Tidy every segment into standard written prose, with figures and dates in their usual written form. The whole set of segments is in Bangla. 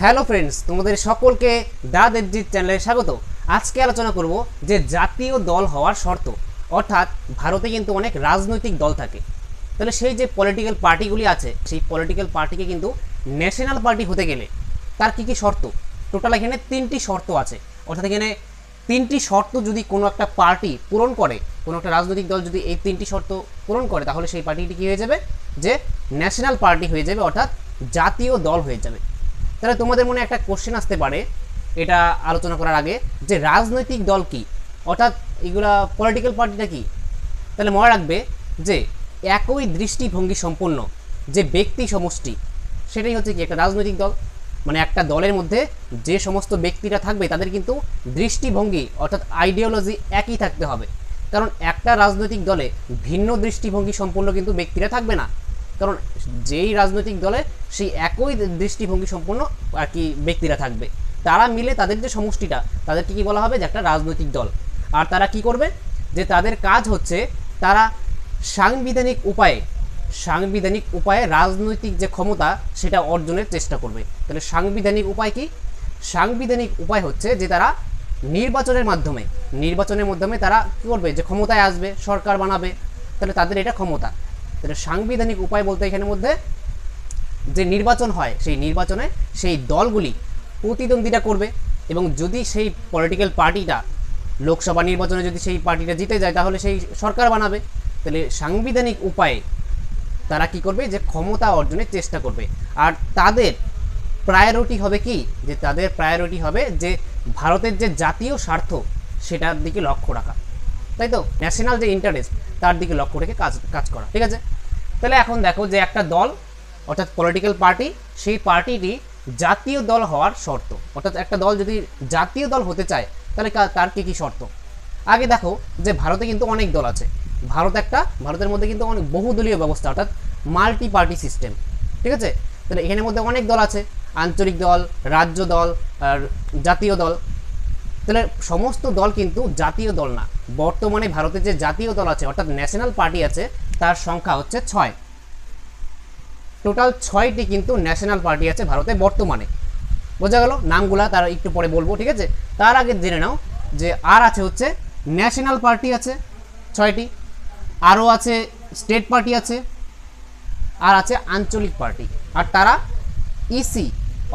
হ্যালো ফ্রেন্ডস, তোমাদের সকলকে দা দেবজিৎ চ্যানেলে স্বাগত। আজকে আলোচনা করব যে জাতীয় দল হওয়ার শর্ত, অর্থাৎ ভারতে কিন্তু অনেক রাজনৈতিক দল থাকে। তাহলে সেই যে পলিটিক্যাল পার্টিগুলি আছে, সেই পলিটিক্যাল পার্টিকে কিন্তু ন্যাশনাল পার্টি হতে গেলে তার কী কী শর্ত, টোটাল এখানে 3টি শর্ত আছে। অর্থাৎ এখানে 3টি শর্ত যদি কোনো একটা পার্টি পূরণ করে, কোনো একটা রাজনৈতিক দল যদি এই 3টি শর্ত পূরণ করে, তাহলে সেই পার্টিটি কী হয়ে যাবে, যে ন্যাশনাল পার্টি হয়ে যাবে, অর্থাৎ জাতীয় দল হয়ে যাবে। তাহলে তোমাদের মনে একটা কোশ্চেন আসতে পারে এটা আলোচনা করার আগে, যে রাজনৈতিক দল কি, অর্থাৎ এগুলা পলিটিক্যাল পার্টিটা কি। তাহলে মনে রাখবে যে একই দৃষ্টিভঙ্গি সম্পন্ন যে ব্যক্তি সমষ্টি, সেটাই হচ্ছে কি একটা রাজনৈতিক দল। মানে একটা দলের মধ্যে যে সমস্ত ব্যক্তিরা থাকবে তাদের কিন্তু দৃষ্টিভঙ্গি অর্থাৎ আইডিওলজি একই থাকতে হবে। কারণ একটা রাজনৈতিক দলে ভিন্ন দৃষ্টিভঙ্গি সম্পন্ন কিন্তু ব্যক্তিরা থাকবে না, কারণ যেই রাজনৈতিক দলে সেই একই দৃষ্টিভঙ্গি সম্পন্ন আর কি ব্যক্তিরা থাকবে, তারা মিলে তাদের যে সমষ্টিটা, তাদেরকে কি বলা হবে, যে একটা রাজনৈতিক দল। আর তারা কি করবে, যে তাদের কাজ হচ্ছে তারা সাংবিধানিক উপায়ে রাজনৈতিক যে ক্ষমতা সেটা অর্জনের চেষ্টা করবে। তাহলে সাংবিধানিক উপায় কি? সাংবিধানিক উপায় হচ্ছে যে তারা নির্বাচনের মাধ্যমে তারা কী করবে, যে ক্ষমতায় আসবে, সরকার বানাবে। তাহলে তাদের এটা ক্ষমতা। তাহলে সাংবিধানিক উপায় বলতে এখানের মধ্যে যে নির্বাচন হয়, সেই নির্বাচনে সেই দলগুলি প্রতিদ্বন্দ্বিতা করবে, এবং যদি সেই পলিটিক্যাল পার্টিটা লোকসভা নির্বাচনে যদি সেই পার্টিটা জিতে যায়, তাহলে সেই সরকার বানাবে। তাহলে সাংবিধানিক উপায়ে তারা কি করবে, যে ক্ষমতা অর্জনের চেষ্টা করবে। আর তাদের প্রায়োরিটি হবে কি, যে তাদের প্রায়োরিটি হবে যে ভারতের যে জাতীয় স্বার্থ সেটার দিকে লক্ষ্য রাখা, তাই তো, ন্যাশনাল যে ইন্টারেস্ট তার দিকে লক্ষ্য রেখে কাজ করা। ঠিক আছে। তাহলে এখন দেখো যে একটা দল অর্থাৎ পলিটিক্যাল পার্টি, সেই পার্টিটি জাতীয় দল হওয়ার শর্ত, অর্থাৎ একটা দল যদি জাতীয় দল হতে চায় তাহলে তার কী কী শর্ত। আগে দেখো যে ভারতে কিন্তু অনেক দল আছে। ভারতের মধ্যে কিন্তু অনেক বহুদলীয় ব্যবস্থা, অর্থাৎ মাল্টি পার্টি সিস্টেম। ঠিক আছে। তাহলে এখানের মধ্যে অনেক দল আছে, আঞ্চলিক দল, রাজ্য দল আর জাতীয় দল। তাহলে সমস্ত দল কিন্তু জাতীয় দল না। বর্তমানে ভারতের যে জাতীয় দল আছে অর্থাৎ ন্যাশনাল পার্টি আছে, তার সংখ্যা হচ্ছে 6। টোটাল 6টি কিন্তু ন্যাশনাল পার্টি আছে ভারতে বর্তমানে। বোঝা গেল? নামগুলা তার একটু পরে বলবো। ঠিক আছে। তার আগে জেনে নাও যে আর আছে হচ্ছে ন্যাশনাল পার্টি আছে 6টি, আরও আছে স্টেট পার্টি আছে, আর আছে আঞ্চলিক পার্টি। আর তারা ইসি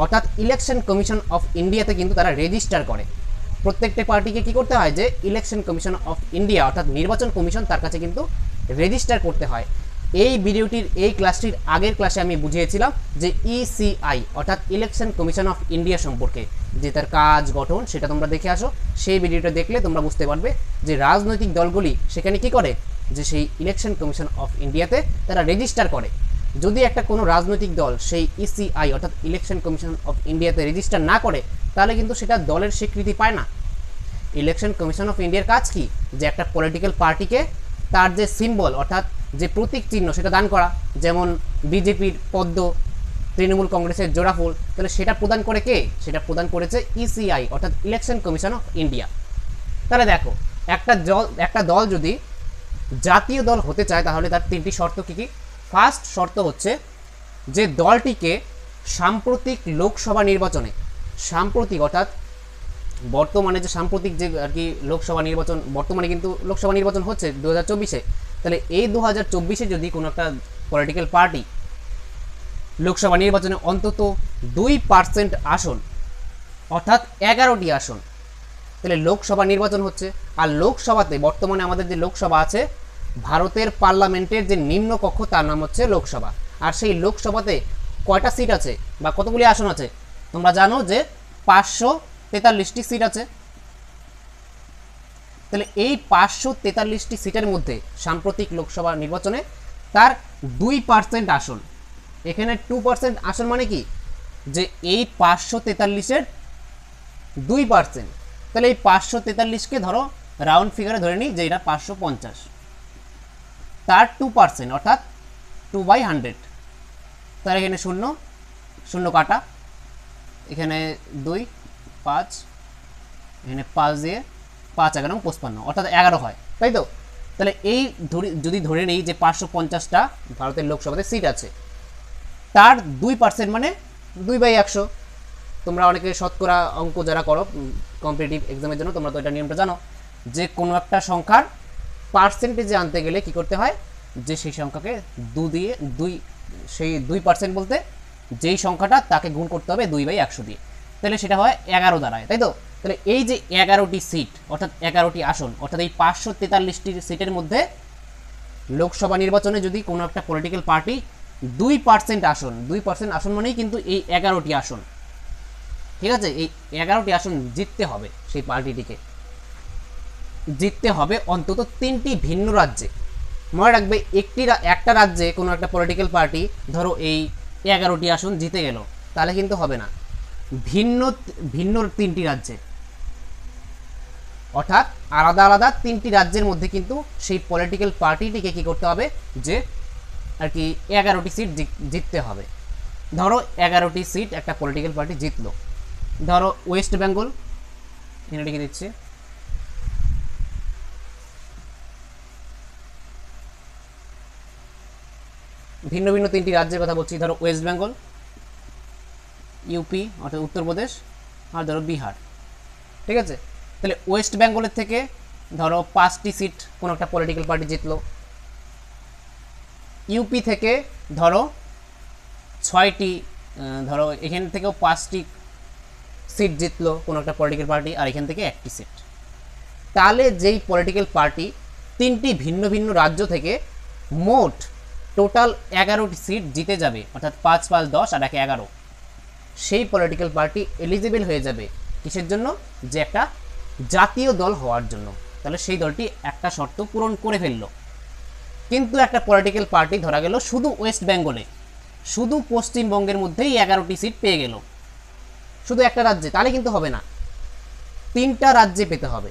অর্থাৎ ইলেকশন কমিশন অফ ইন্ডিয়াতে কিন্তু তারা রেজিস্টার করে। প্রত্যেকটা পার্টিকে কি করতে হয়, যে ইলেকশন কমিশন অফ ইন্ডিয়া অর্থাৎ নির্বাচন কমিশন, তার কাছে কিন্তু রেজিস্টার করতে হয়। এই ভিডিওটির এই ক্লাসটির আগের ক্লাসে আমি বুঝিয়েছিলাম যে ইসিআই অর্থাৎ ইলেকশন কমিশন অফ ইন্ডিয়া সম্পর্কে, যে তার কাজ গঠন, সেটা তোমরা দেখে আসো। সেই ভিডিওটা দেখলে তোমরা বুঝতে পারবে যে রাজনৈতিক দলগুলি সেখানে কি করে, যে সেই ইলেকশন কমিশন অফ ইন্ডিয়াতে তারা রেজিস্টার করে। যদি একটা কোনো রাজনৈতিক দল সেই ইসিআই অর্থাৎ ইলেকশন কমিশন অফ ইন্ডিয়াতে রেজিস্টার না করে, তাহলে কিন্তু সেটা দলের স্বীকৃতি পায় না। ইলেকশন কমিশন অফ ইন্ডিয়ার কাজ কি, যে একটা পলিটিক্যাল পার্টিকে তার যে সিম্বল অর্থাৎ যে প্রতীক চিহ্ন সেটা দান করা। যেমন বিজেপির পদ্ম, তৃণমূল কংগ্রেসের জোড়া ফুল, তাহলে সেটা প্রদান করে কে, সেটা প্রদান করেছে ইসিআই অর্থাৎ ইলেকশন কমিশন অফ ইন্ডিয়া। তাহলে দেখো একটা দল যদি জাতীয় দল হতে চায়, তাহলে তার 3টি শর্ত কী কী। ফার্স্ট শর্ত হচ্ছে যে দলটিকে সাম্প্রতিক লোকসভা নির্বাচনে, সাম্প্রতিক অর্থাৎ বর্তমানে যে সাম্প্রতিক যে আর কি লোকসভা নির্বাচন, বর্তমানে কিন্তু লোকসভা নির্বাচন হচ্ছে 2024-এ। তাহলে এই 2024-এ যদি কোনো একটা পলিটিক্যাল পার্টি লোকসভা নির্বাচনে অন্তত 2% আসন অর্থাৎ 11টি আসন, তাহলে লোকসভা নির্বাচন হচ্ছে। আর লোকসভাতে বর্তমানে আমাদের যে লোকসভা আছে, ভারতের পার্লামেন্টের যে নিম্ন কক্ষ, তার নাম হচ্ছে লোকসভা। আর সেই লোকসভাতে কয়টা সিট আছে বা কতগুলি আসন আছে, তোমরা জানো যে 543টি সিট আছে। তাহলে এই 543টি সিটের মধ্যে সাম্প্রতিক লোকসভা নির্বাচনে তার 2% আসন, এখানে 2% আসন মানে কি, যে এই 543-এর 2%। তাহলে এই 543-কে ধরো রাউন্ড ফিগারে ধরে নিই যে এটা 550, তার 2% অর্থাৎ 2/100। তার এখানে 0 কাটা, এখানে 2 5, এখানে 5 দিয়ে 5 11 55, অর্থাৎ 11 হয়, তাই তো। তাহলে এই যদি ধরে নিই যে 550টা ভারতের লোকসভাতে সিট আছে, তার 2% মানে 2/100। তোমরা অনেকে শতকরা অঙ্ক যারা করো কম্পিটিটিভ এক্সামের জন্য তোমরা তো এটা নিয়মটা জানো, যে কোনো একটা সংখ্যার পার্সেন্টেজে আনতে গেলে কি করতে হয়, যে সেই সংখ্যাকে 2 দিয়ে 2 সেই 2% বলতে যেই সংখ্যাটা তাকে গুণ করতে হবে 2/100 দিয়ে, তাহলে সেটা হয় 11 দাঁড়ায়, তাই তো। তাহলে এই যে 11টি সিট অর্থাৎ 11টি আসন অর্থাৎ এই 543টি সিটের মধ্যে লোকসভা নির্বাচনে যদি কোনো একটা পলিটিক্যাল পার্টি 2% আসন, 2% আসন মানেই কিন্তু এই 11টি আসন, ঠিক আছে, এই 11টি আসন জিততে হবে, সেই পার্টিটিকে জিততে হবে অন্তত 3টি ভিন্ন রাজ্যে। মনে রাখবে একটা রাজ্যে কোনো একটা পলিটিক্যাল পার্টি ধরো এই 11টি আসন জিতে গেল, তাহলে কিন্তু হবে না, ভিন্ন ভিন্ন 3টি রাজ্যে, অর্থাৎ আলাদা আলাদা 3টি রাজ্যের মধ্যে কিন্তু সেই পলিটিক্যাল পার্টিটিকে কি করতে হবে, যে আর কি 11টি সিট জিততে হবে। ধরো 11টি সিট একটা পলিটিক্যাল পার্টি জিতলো, ধরো ওয়েস্ট বেঙ্গল, এখানে লিখে দিচ্ছি, ভিন্ন ভিন্ন 3টি রাজ্যের কথা বলছি, ধরো ওয়েস্ট বেঙ্গল, ইউপি অর্থাৎ উত্তরপ্রদেশ, আর ধরো বিহার, ঠিক আছে। তাহলে ওয়েস্ট বেঙ্গলের থেকে ধরো 5টি সিট কোনো একটা পলিটিক্যাল পার্টি জিতলো, ইউপি থেকে ধরো 6টি, ধরো এখান থেকেও 5টি সিট জিতলো কোনো একটা পলিটিক্যাল পার্টি, আর এখান থেকে 1টি সিট। তাহলে যেই পলিটিক্যাল পার্টি 3টি ভিন্ন ভিন্ন রাজ্য থেকে মোট টোটাল 11টি সিট জিতে যাবে, অর্থাৎ 5 5 10 আর 1 11, সেই পলিটিক্যাল পার্টি এলিজিবল হয়ে যাবে কিসের জন্য, যে একটা জাতীয় দল হওয়ার জন্য। তাহলে সেই দলটি একটা শর্ত পূরণ করে ফেললো। কিন্তু একটা পলিটিক্যাল পার্টি ধরা গেল শুধু ওয়েস্ট বেঙ্গলে, শুধু পশ্চিমবঙ্গের মধ্যেই 11টি সিট পেয়ে গেল, শুধু একটা রাজ্যে, তাহলে কিন্তু হবে না, 3টা রাজ্যে পেতে হবে,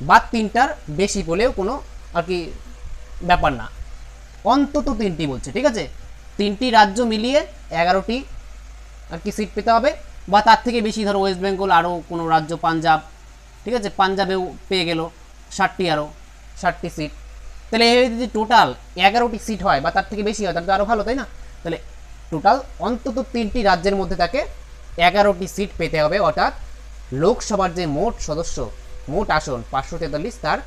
বা 3টার বেশি পেলেও কোনো আর কি ব্যাপার না, অন্তত 3টি বলছে, ঠিক আছে, 3টি রাজ্য মিলিয়ে 11টি আর কি সিট পেতে হবে, বা তার থেকে বেশি, ধরো ওয়েস্ট বেঙ্গল আরও কোনো রাজ্য, পাঞ্জাব, ঠিক আছে, পাঞ্জাবেও পেয়ে গেল 60টি সিট। তাহলে যদি টোটাল 11টি সিট হয় বা তার থেকে বেশি হয় তাহলে তো আরও ভালো, তাই না। তাহলে টোটাল অন্তত 3টি রাজ্যের মধ্যে তাকে 11টি সিট পেতে হবে, অর্থাৎ লোকসভার যে মোট সদস্য, মোট আসন 543, তার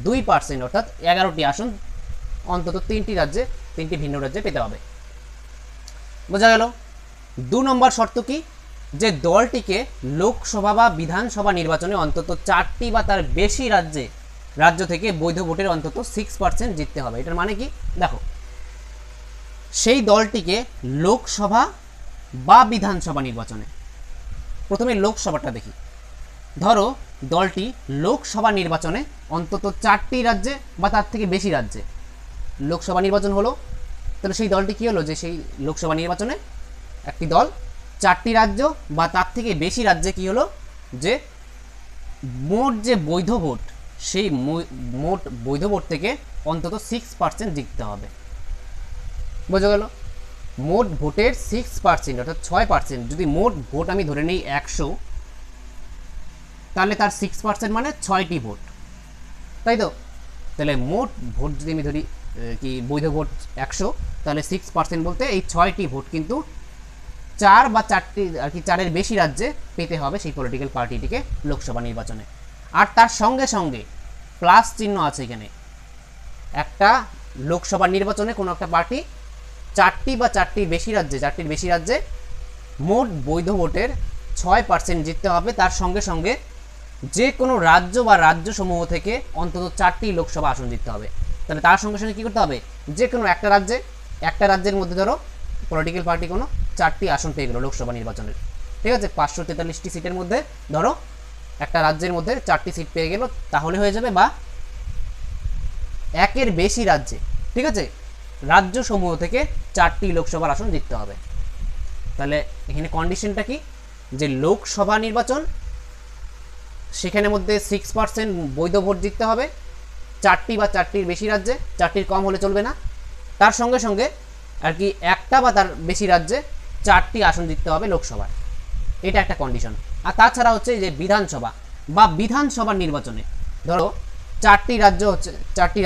2%, অর্থাৎ 11টি আসন অন্তত 3টি রাজ্যে, 3টি ভিন্ন রাজ্যে পেতে হবে। বোঝা গেল। 2 নম্বর শর্ত কি, যে দলটিকে লোকসভা বা বিধানসভা নির্বাচনে অন্তত 4টি বা তার বেশি রাজ্য থেকে বৈধ ভোটের অন্তত 6% জিততে হবে। এটার মানে কি, দেখো, সেই দলটিকে লোকসভা বা বিধানসভা নির্বাচনে, প্রথমে লোকসভাটা দেখি, ধরো দলটি লোকসভা নির্বাচনে অন্তত 4টি রাজ্যে বা তার থেকে বেশি রাজ্যে লোকসভা নির্বাচন হলো, তাহলে সেই দলটি কী হলো, যে সেই লোকসভা নির্বাচনে একটি দল 4টি রাজ্য বা তার থেকে বেশি রাজ্যে কী হলো, যে মোট যে বৈধ ভোট, সেই মোট বৈধ ভোট থেকে অন্তত 6% জিততে হবে। বোঝা গেল। মোট ভোটের 6% অর্থাৎ 6%, যদি মোট ভোট আমি ধরে নিই 100, তাহলে তার 6% মানে 6টি ভোট, তাই তো। তাহলে মোট ভোট যদি আমি ধরি কি বৈধ ভোট 100, তাহলে 6% বলতে এই 6টি ভোট কিন্তু 4 বা 4টি আর কি 4-এর বেশি রাজ্যে পেতে হবে সেই পলিটিক্যাল পার্টিটিকে লোকসভা নির্বাচনে। আর তার সঙ্গে সঙ্গে প্লাস চিহ্ন আছে এখানে, একটা লোকসভা নির্বাচনে কোনো একটা পার্টি 4টি বা 4টির বেশি রাজ্যে মোট বৈধ ভোটের 6% জিততে হবে, তার সঙ্গে সঙ্গে যে কোনো রাজ্য বা রাজ্যসমূহ থেকে অন্তত 4টি লোকসভা আসন জিততে হবে। তাহলে তার সঙ্গে সঙ্গে কী করতে হবে, যে কোনো একটা রাজ্যের মধ্যে ধরো পলিটিক্যাল পার্টি কোনো 4টি আসন পেয়ে গেল লোকসভা নির্বাচনের, ঠিক আছে, 543টি সিটের মধ্যে ধরো একটা রাজ্যের মধ্যে 4টি সিট পেয়ে গেল, তাহলে হয়ে যাবে, বা 1-এর বেশি রাজ্যে, ঠিক আছে, রাজ্যসমূহ থেকে 4টি লোকসভার আসন জিততে হবে। তাহলে এখানে কন্ডিশনটা কি, যে লোকসভা নির্বাচন সেখানের মধ্যে 6% বৈধ ভোট জিততে হবে, 4টি বা 4টির বেশি রাজ্যে, 4টির কম হলে চলবে না, তার সঙ্গে সঙ্গে আর কি একটা বা তার বেশি রাজ্যে 4টি আসন জিততে হবে লোকসভায়, এটা একটা কন্ডিশন। আর তাছাড়া হচ্ছে যে বিধানসভা নির্বাচনে ধরো 4টি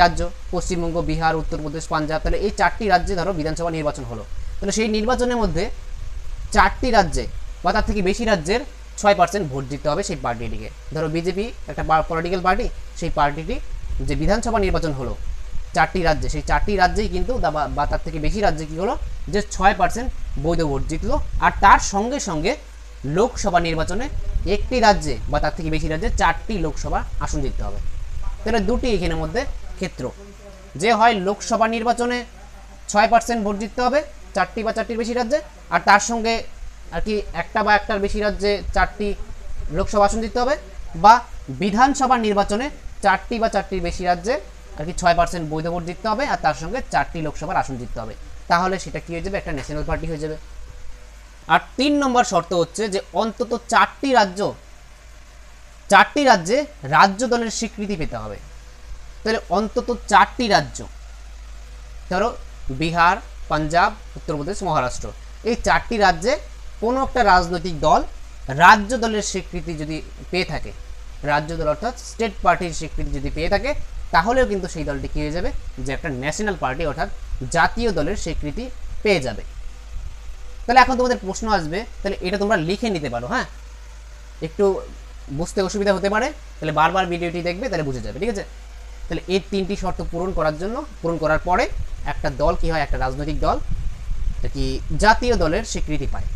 রাজ্য পশ্চিমবঙ্গ, বিহার, উত্তরপ্রদেশ, পাঞ্জাব, তাহলে এই 4টি রাজ্যে ধরো বিধানসভা নির্বাচন হলো, তাহলে সেই নির্বাচনের মধ্যে 4টি রাজ্যে বা তার থেকে বেশি রাজ্যের 6% ভোট জিততে হবে সেই পার্টিটিকে। ধরো বিজেপি একটা পলিটিক্যাল পার্টি, সেই পার্টিটি যে বিধানসভা নির্বাচন হলো 4টি রাজ্যে, সেই 4টি রাজ্যেই কিন্তু বা তার থেকে বেশি রাজ্যে কী হলো যে 6% বৈধ ভোট জিতলো। আর তার সঙ্গে সঙ্গে লোকসভা নির্বাচনে একটি রাজ্যে বা তার থেকে বেশি রাজ্যে 4টি লোকসভা আসন জিততে হবে। তাহলে দুটি এখানের মধ্যে ক্ষেত্র, যে হয় লোকসভা নির্বাচনে 6% ভোট জিততে হবে 4টি বা 4টির বেশি রাজ্যে, আর তার সঙ্গে আর কি একটা বা একটার বেশি রাজ্যে 4টি লোকসভা আসন জিততে হবে, বা বিধানসভা নির্বাচনে 4টি বা 4টির বেশি রাজ্যে আর কি 6% বৈধ ভোট জিততে হবে আর তার সঙ্গে 4টি লোকসভার আসন জিততে হবে। তাহলে সেটা কী হয়ে যাবে, একটা ন্যাশনাল পার্টি হয়ে যাবে। আর 3 নম্বর শর্ত হচ্ছে যে অন্তত 4টি রাজ্যে রাজ্য দলের স্বীকৃতি পেতে হবে। তাহলে অন্তত 4টি রাজ্য, ধরো বিহার, পাঞ্জাব, উত্তরপ্রদেশ, মহারাষ্ট্র, এই 4টি রাজ্যে কোনো একটা রাজনৈতিক দল রাজ্য দলের স্বীকৃতি যদি পেয়ে থাকে, রাজ্য দল অর্থাৎ স্টেট পার্টির স্বীকৃতি যদি পেয়ে থাকে, তাহলেও কিন্তু সেই দলটি কী হয়ে যাবে, যে একটা ন্যাশনাল পার্টি অর্থাৎ জাতীয় দলের স্বীকৃতি পেয়ে যাবে। তাহলে এখন তোমাদের প্রশ্ন আসবে, তাহলে এটা তোমরা লিখে নিতে পারো, হ্যাঁ, একটু বুঝতে অসুবিধা হতে পারে, তাহলে বারবার ভিডিওটি দেখবে, তাহলে বুঝে যাবে, ঠিক আছে। তাহলে এই 3টি শর্ত পূরণ করার পরে একটা দল কি হয়, একটা রাজনৈতিক দল কি জাতীয় দলের স্বীকৃতি পায়।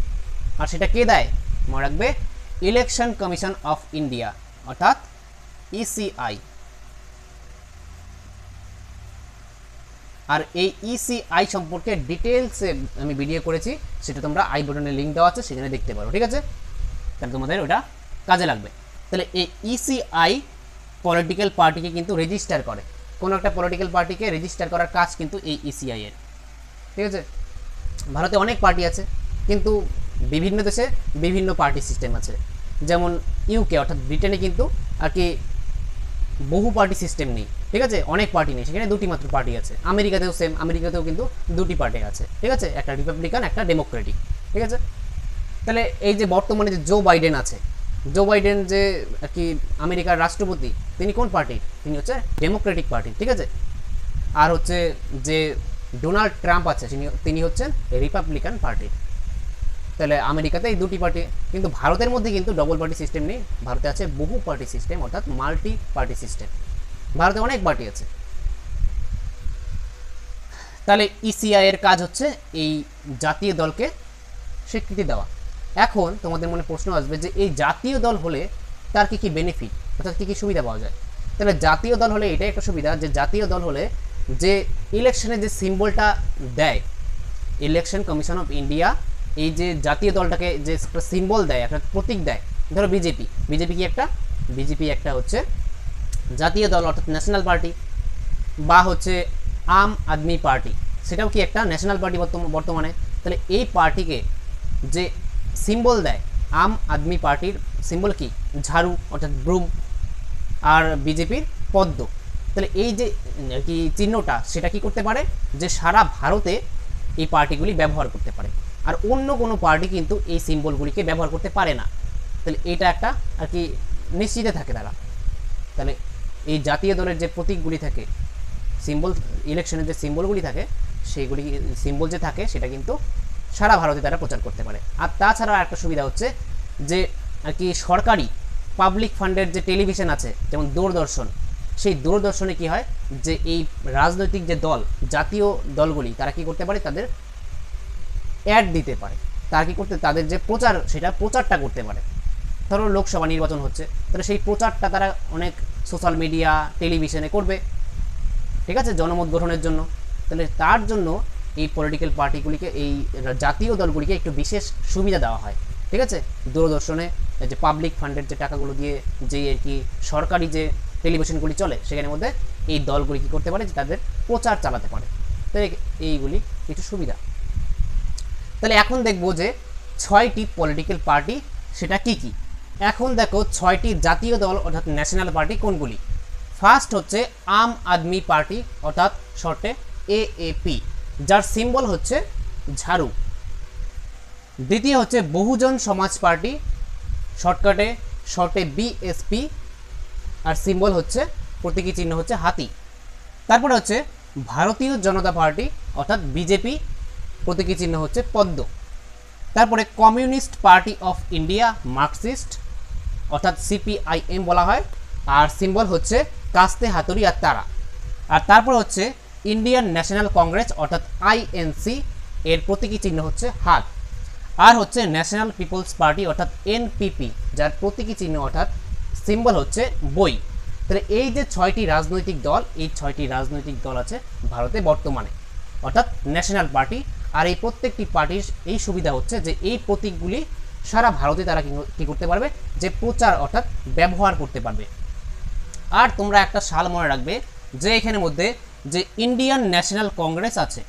আর সেটা কে দেয়, মনে রাখবে, ইলেকশন কমিশন অফ ইন্ডিয়া অর্থাৎ ইসিআই। আর এই ইসিআই সম্পর্কে ডিটেলসে আমি ভিডিও করেছি, সেটা তোমরা আই বাটনে লিঙ্ক দেওয়া আছে, সেখানে দেখতে পারো, ঠিক আছে। তাহলে তোমাদের ওটা কাজে লাগবে। তাহলে এই ইসিআই পলিটিক্যাল পার্টিকে কিন্তু রেজিস্টার করে, কোনো একটা পলিটিক্যাল পার্টিকে রেজিস্টার করার কাজ কিন্তু এই ইসিআই এর, ঠিক আছে। ভারতে অনেক পার্টি আছে, কিন্তু বিভিন্ন দেশে বিভিন্ন পার্টি সিস্টেম আছে। যেমন ইউকে অর্থাৎ ব্রিটেনে কিন্তু আর কি বহু পার্টি সিস্টেম নেই, ঠিক আছে, অনেক পার্টি নেই, সেখানে 2টি মাত্র পার্টি আছে। আমেরিকাতেও সেম, আমেরিকাতেও কিন্তু 2টি পার্টি আছে, ঠিক আছে, একটা রিপাবলিকান, একটা ডেমোক্রেটিক, ঠিক আছে। তাহলে এই যে বর্তমানে যে জো বাইডেন আছে, জো বাইডেন যে আর কি আমেরিকার রাষ্ট্রপতি, তিনি কোন পার্টির, তিনি হচ্ছে ডেমোক্রেটিক পার্টি, ঠিক আছে। আর হচ্ছে যে ডোনাল্ড ট্রাম্প আছে, তিনি হচ্ছেন রিপাবলিকান পার্টির। তাহলে আমেরিকাতে এই 2টি পার্টি, কিন্তু ভারতের মধ্যে কিন্তু ডবল পার্টি সিস্টেম নেই, ভারতে আছে বহু পার্টি সিস্টেম অর্থাৎ মাল্টি পার্টি সিস্টেম, ভারতে অনেক পার্টি আছে। তাহলে ইসিআই এর কাজ হচ্ছে এই জাতীয় দলকে স্বীকৃতি দেওয়া। এখন তোমাদের মনে প্রশ্ন আসবে যে এই জাতীয় দল হলে তার কি কি বেনিফিট অর্থাৎ কি কি সুবিধা পাওয়া যায়। তাহলে জাতীয় দল হলে এটাই একটা সুবিধা যে জাতীয় দল হলে যে ইলেকশনে যে সিম্বলটা দেয় ইলেকশন কমিশন অফ ইন্ডিয়া, এই যে জাতীয় দলটাকে যে একটা সিম্বল দেয়, একটা প্রতীক দেয়, ধরো বিজেপি একটা হচ্ছে জাতীয় দল অর্থাৎ ন্যাশনাল পার্টি, বা হচ্ছে আম আদমি পার্টি, সেটাও কি একটা ন্যাশনাল পার্টি বর্তমানে। তাহলে এই পার্টিকে যে সিম্বল দেয়, আম আদমি পার্টির সিম্বল কি ঝাড়ু অর্থাৎ ব্রুম, আর বিজেপির পদ্ম। তাহলে এই যে কি চিহ্নটা, সেটা কি করতে পারে যে সারা ভারতে এই পার্টিগুলি ব্যবহার করতে পারে, আর অন্য কোনো পার্টি কিন্তু এই সিম্বলগুলিকে ব্যবহার করতে পারে না। তাহলে এটা একটা আর কি নিশ্চিতে থাকে তারা। তাহলে এই জাতীয় দলের যে প্রতীকগুলি থাকে, সিম্বল, ইলেকশনের যে সিম্বলগুলি থাকে, সেইগুলি সিম্বল যে থাকে সেটা কিন্তু সারা ভারতে তারা প্রচার করতে পারে। আর তাছাড়া একটা সুবিধা হচ্ছে যে আর কি সরকারি পাবলিক ফান্ডের যে টেলিভিশন আছে, যেমন দূরদর্শন, সেই দূরদর্শনে কি হয় যে এই রাজনৈতিক যে দল, জাতীয় দলগুলি, তারা কি করতে পারে, তাদের অ্যাড দিতে পারে, তারা কি করতে, তাদের যে প্রচার, সেটা প্রচারটা করতে পারে। ধরো লোকসভা নির্বাচন হচ্ছে, তাহলে সেই প্রচারটা তারা অনেক সোশ্যাল মিডিয়া, টেলিভিশনে করবে, ঠিক আছে, জনমত গঠনের জন্য। তাহলে তার জন্য এই পলিটিক্যাল পার্টিগুলিকে, এই জাতীয় দলগুলিকে একটু বিশেষ সুবিধা দেওয়া হয়, ঠিক আছে। দূরদর্শনে যে পাবলিক ফান্ডের যে টাকাগুলো দিয়ে যে আর কি সরকারি যে টেলিভিশনগুলি চলে, সেখানের মধ্যে এই দলগুলি কী করতে পারে, যে তাদের প্রচার চালাতে পারে। তাই এইগুলি কিছু সুবিধা। তাহলে এখন দেখবো যে 6টি পলিটিক্যাল পার্টি সেটা কি কি। এখন দেখো 6টি জাতীয় দল অর্থাৎ ন্যাশনাল পার্টি কোনগুলি। ফার্স্ট হচ্ছে আম আদমি পার্টি অর্থাৎ শর্টে এএপি, যার সিম্বল হচ্ছে ঝাড়ু। দ্বিতীয় হচ্ছে বহুজন সমাজ পার্টি, শর্টে বিএসপি, আর সিম্বল হচ্ছে, প্রতীকী চিহ্ন হচ্ছে হাতি। তারপরে হচ্ছে ভারতীয় জনতা পার্টি অর্থাৎ বিজেপি, প্রতীকী চিহ্ন হচ্ছে পদ্ম। তারপরে communist party of India, Marxist অর্থাৎ সিপিআইএম বলা হয়, আর সিম্বল হচ্ছে কাস্তে হাতুড়ি আর তারা। আর তারপর হচ্ছে ইন্ডিয়ান ন্যাশনাল কংগ্রেস অর্থাৎ আইএনসি, এর প্রতীকী চিহ্ন হচ্ছে হাত। আর হচ্ছে ন্যাশনাল পিপলস পার্টি অর্থাৎ এনপিপি, যার প্রতীকী চিহ্ন অর্থাৎ সিম্বল হচ্ছে বই। তাহলে এই যে 6টি রাজনৈতিক দল, এই 6টি রাজনৈতিক দল আছে ভারতে বর্তমানে, অর্থাৎ ন্যাশনাল পার্টি। আর এই প্রত্যেকটি পার্টির এই সুবিধা হচ্ছে যে এই প্রতীকগুলি সারা ভারতে তারা কী করতে পারবে, যে প্রচার অর্থাৎ ব্যবহার করতে পারবে। আর তোমরা একটা সাল মনে রাখবে যে এখানের মধ্যে যে ইন্ডিয়ান ন্যাশনাল কংগ্রেস আছে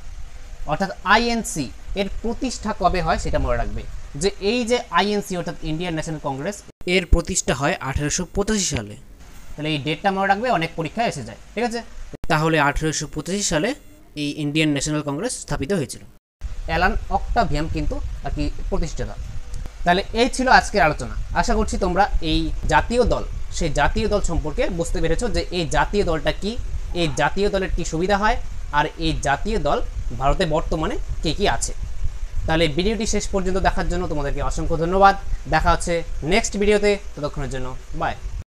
অর্থাৎ আইএনসি, এর প্রতিষ্ঠা কবে হয় সেটা মনে রাখবে, যে এই যে আইএনসি অর্থাৎ ইন্ডিয়ান ন্যাশনাল কংগ্রেস, এর প্রতিষ্ঠা হয় 1885 সালে। তাহলে এই ডেটটা মনে রাখবে, অনেক পরীক্ষায় এসে যায়, ঠিক আছে। তাহলে 1885 সালে এই ইন্ডিয়ান ন্যাশনাল কংগ্রেস স্থাপিত হয়েছিল। অ্যালান অক্টাভিয়াম কিন্তু আর কি প্রতিষ্ঠাতা। তাহলে এই ছিল আজকের আলোচনা। আশা করছি তোমরা এই জাতীয় দল, সেই জাতীয় দল সম্পর্কে বুঝতে পেরেছো যে এই জাতীয় দলটা কি, এই জাতীয় দলের কি সুবিধা হয়, আর এই জাতীয় দল ভারতে বর্তমানে কে কি আছে। তাহলে ভিডিওটি শেষ পর্যন্ত দেখার জন্য তোমাদেরকে অসংখ্য ধন্যবাদ। দেখা হচ্ছে নেক্সট ভিডিওতে, ততক্ষণের জন্য বাই।